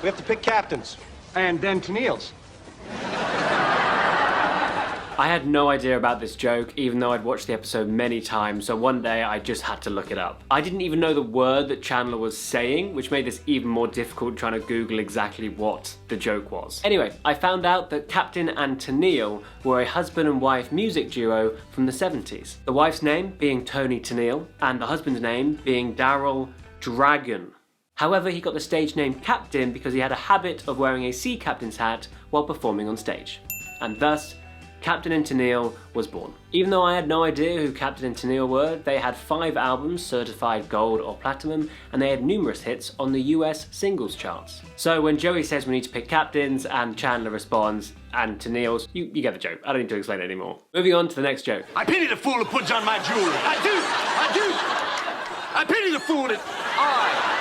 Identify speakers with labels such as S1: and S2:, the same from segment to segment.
S1: We have to pick captains.
S2: And then Tennilles.
S3: I had no idea about this joke, even though I'd watched the episode many times, so one day I just had to look it up. I didn't even know the word that Chandler was saying, which made this even more difficult trying to Google exactly what the joke was. Anyway, I found out that Captain and Tennille were a husband and wife music duo from the 70s. The wife's name being Toni Tennille, and the husband's name being Daryl Dragon. However, he got the stage name Captain because he had a habit of wearing a sea captain's hat while performing on stage. And thus, Captain and Tennille was born. Even though I had no idea who Captain and Tennille were, they had 5 albums certified gold or platinum, and they had numerous hits on the US singles charts. So when Joey says we need to pick captains and Chandler responds, and Tennilles, you get the joke. I don't need to explain it anymore. Moving on to the next joke.
S1: I pity the fool who puts on my jewelry. I do! I pity the fool that... All right.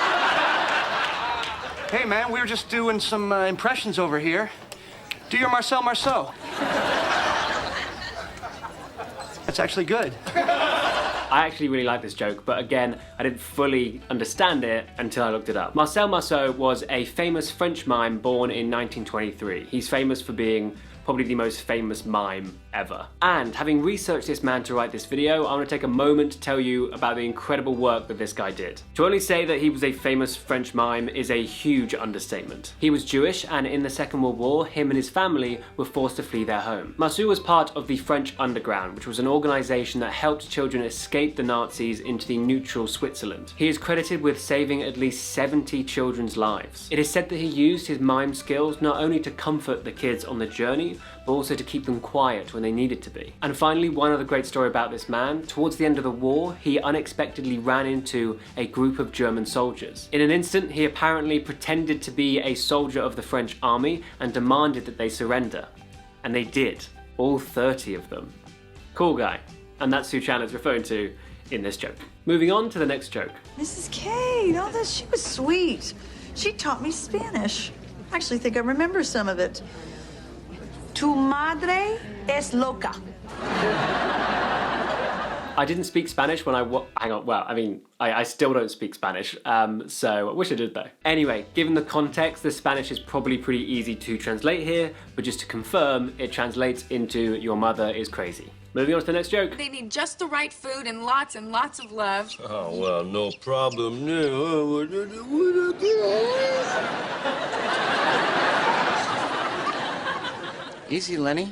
S1: Hey, man, we were just doing some impressions over here. Do your Marcel Marceau. That's actually good.
S3: I actually really like this joke, but again, I didn't fully understand it until I looked it up. Marcel Marceau was a famous French mime born in 1923. He's famous for being probably the most famous mime ever. And having researched this man to write this video, I want to take a moment to tell you about the incredible work that this guy did. To only say that he was a famous French mime is a huge understatement. He was Jewish, and in the Second World War, him and his family were forced to flee their home. Marceau was part of the French Underground, which was an organization that helped children escape the Nazis into the neutral Switzerland. He is credited with saving at least 70 children's lives. It is said that he used his mime skills not only to comfort the kids on the journey, but also to keep them quiet when they needed to be. And finally, one other great story about this man. Towards the end of the war, he unexpectedly ran into a group of German soldiers. In an instant, he apparently pretended to be a soldier of the French army and demanded that they surrender. And they did. All 30 of them. Cool guy. And that's who Chandler's referring to in this joke. Moving on to the next joke.
S4: Mrs. Kate, oh, she was sweet. She taught me Spanish. I actually think I remember some of it. Tu madre es loca.
S3: I didn't speak Spanish when I still don't speak Spanish, so I wish I did though. Anyway, given the context, the Spanish is probably pretty easy to translate here, but just to confirm, it translates into your mother is crazy. Moving on to the next joke.
S5: They need just the right food and lots of love.
S1: Oh, well, no problem now.
S2: Easy, Lenny.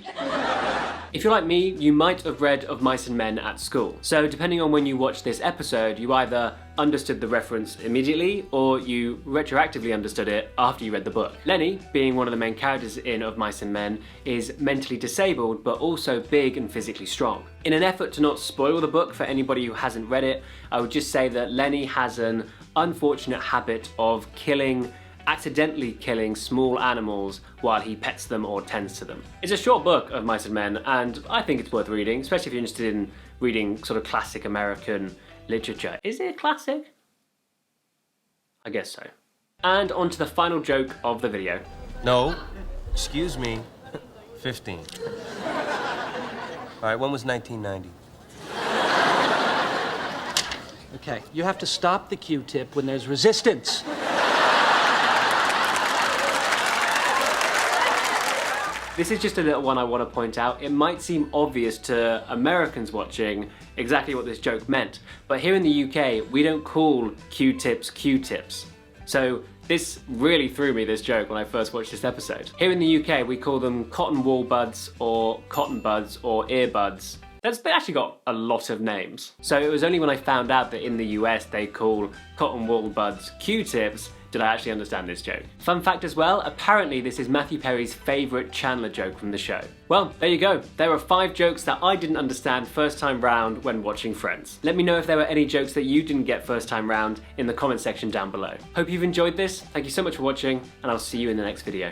S3: If you're like me, you might have read of Mice and Men at school. So depending on when you watch this episode, you either understood the reference immediately or you retroactively understood it after you read the book. Lenny, being one of the main characters in Of Mice and Men, is mentally disabled but also big and physically strong. In an effort to not spoil the book for anybody who hasn't read it, I would just say that Lenny has an unfortunate habit of accidentally killing small animals while he pets them or tends to them. It's a short book of Mice and Men, and I think it's worth reading, especially if you're interested in reading sort of classic American literature. Is it a classic? I guess so. And on to the final joke of the video.
S6: No, excuse me, 15. All right, when was 1990?
S7: Okay, you have to stop the Q-tip when there's resistance.
S3: This is just a little one I want to point out. It might seem obvious to Americans watching exactly what this joke meant, but here in the UK, we don't call Q-tips Q-tips. So this really threw me, this joke, when I first watched this episode. Here in the UK, we call them cotton wool buds or cotton buds or earbuds. They actually got a lot of names. So it was only when I found out that in the US they call cotton wool buds Q-tips did I actually understand this joke. Fun fact as well, apparently this is Matthew Perry's favourite Chandler joke from the show. Well, there you go. There are 5 jokes that I didn't understand first time round when watching Friends. Let me know if there were any jokes that you didn't get first time round in the comment section down below. Hope you've enjoyed this. Thank you so much for watching, and I'll see you in the next video.